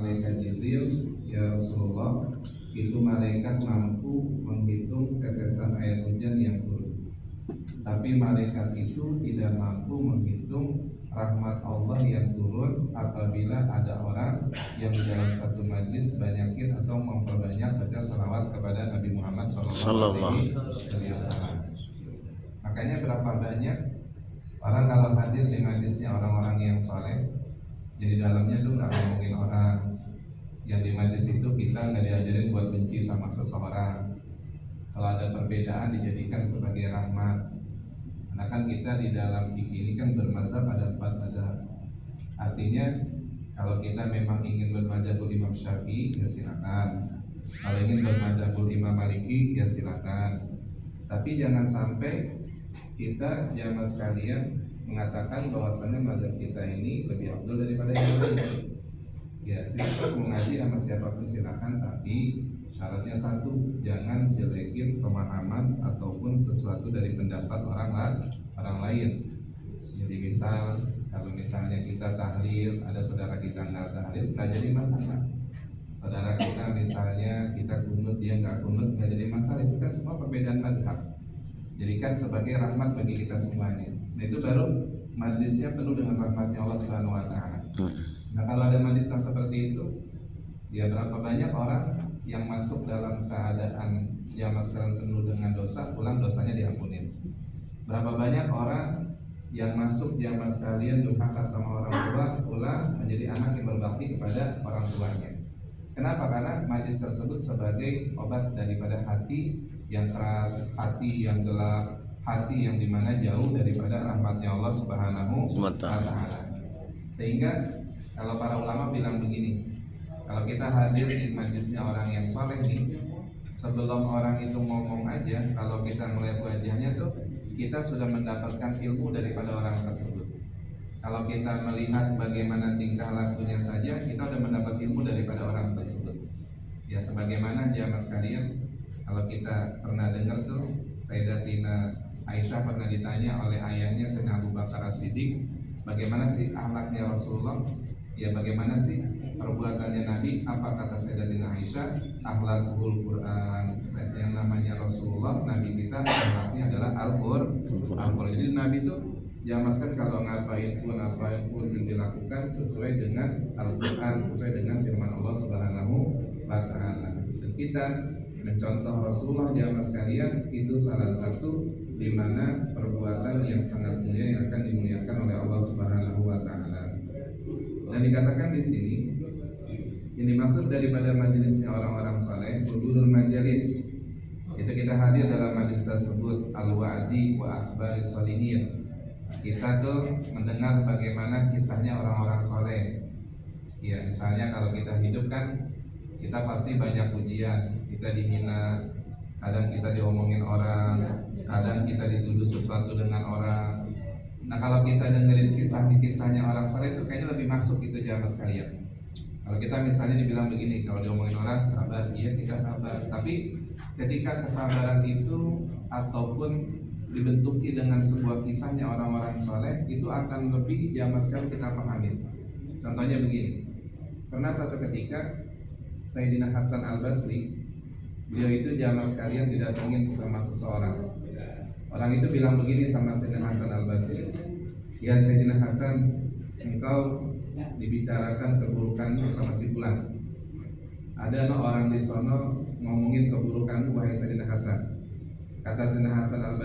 malaikat Jibril, ya Rasulullah, itu malaikat mampu menghitung tetesan air hujan yang turun, tapi malaikat itu tidak mampu menghitung rahmat Allah yang turun apabila ada orang yang dalam satu majlis banyakin atau memperbanyak baca salawat kepada Nabi Muhammad SAW. Makanya berapa banyak orang kalau hadir di majlisnya orang-orang yang soleh, jadi dalamnya tuh nggak ngomongin orang, yang di majlis itu kita nggak diajarin buat benci sama seseorang. Kalau ada perbedaan dijadikan sebagai rahmat. Karena kan kita di dalam fikih ini kan bermazhab ada 4 mazhab. Artinya kalau kita memang ingin bermazhabul Imam Syafi'i ya silakan. Kalau ingin bermazhabul Imam Maliki ya silakan. Tapi jangan sampai kita jamaah sekalian mengatakan bahwasannya mazhab kita ini lebih afdal daripada yang lain. Ya silakan mengaji sama siapapun silakan, tapi syaratnya satu, jangan jelekin pemahaman ataupun sesuatu dari pendapat orang lain. Jadi misal kalau misalnya kita tahlil, ada saudara kita nggak tahlil, nggak jadi masalah. Saudara kita misalnya kita kunut, dia nggak kunut, nggak jadi masalah. Itu kan semua perbedaan mazhab. Jadikan sebagai rahmat bagi kita semuanya. Nah itu baru majlisnya penuh dengan rahmatnya Allah Subhanahu Wa Taala. Nah kalau ada majlis yang seperti itu, ya berapa banyak orang yang masuk dalam keadaan yang sekarang penuh dengan dosa, pulang dosanya diampunin. Berapa banyak orang yang masuk jamaah sekalian durhaka sama orang tua, pulang menjadi anak yang berbakti kepada orang tuanya. Kenapa? Karena majlis tersebut sebagai obat daripada hati yang keras, hati yang gelap, hati yang dimana jauh daripada rahmatnya Allah Subhanahu wa Ta'ala. Sehingga kalau para ulama bilang begini, kalau kita hadir di majlisnya orang yang soleh nih, sebelum orang itu ngomong aja, kalau kita melihat wajahnya tuh, kita sudah mendapatkan ilmu daripada orang tersebut. Kalau kita melihat bagaimana tingkah lakunya saja, kita sudah mendapat ilmu daripada orang tersebut. Ya sebagaimana jamaah sekalian, kalau kita pernah dengar tuh Sayyidatina Aisyah pernah ditanya oleh ayahnya Sayyidina Abu Bakar As-Siddiq, bagaimana sih akhlaknya Rasulullah? Ya bagaimana sih perbuatannya Nabi? Apa kata Sayyidatina Aisyah? Akhlakul Quran. Yang namanya Rasulullah, Nabi kita akhlaknya adalah Al-Quran. Jadi Nabi itu jamaskan kalau ngapain pun dilakukan sesuai dengan Al-Quran, sesuai dengan firman Allah Subhanahu wa Ta'ala. Dan kita mencontoh Rasulullah jamaah sekalian, itu salah satu di mana perbuatan yang sangat mulia yang akan dimuliakan oleh Allah Subhanahu wa Ta'ala. Dan dikatakan di sini, ini maksud daripada majelisnya orang-orang saleh, hudurul majelis. Itu kita hadir dalam majelis tersebut, al-wa'di wa akhbari sholihin. Kita tuh mendengar bagaimana kisahnya orang-orang soleh. Ya misalnya kalau kita hidup kan, kita pasti banyak ujian, kita dihina, kadang kita diomongin orang, kadang kita dituduh sesuatu dengan orang. Nah kalau kita dengerin kisahnya orang soleh itu kayaknya lebih masuk gitu jamaah sekalian. Kalau kita misalnya dibilang begini, kalau diomongin orang sabar, iya kita sabar. Tapi ketika kesabaran itu ataupun dibentuki dengan sebuah kisahnya orang-orang soleh, itu akan lebih jamaah sekalian kita pahami. Contohnya begini, pernah satu ketika Sayyidina Hasan Al-Basri, beliau itu jamaah sekalian didatengin sama seseorang. Orang itu bilang begini sama Sayyidina Hasan Al-Basri, ya Sayyidina Hasan, engkau dibicarakan keburukanmu sama si fulan. Ada orang di sono ngomongin keburukanmu wahai Sayyidina Hasan. Kata Sayyidina Hasan Al-Basri,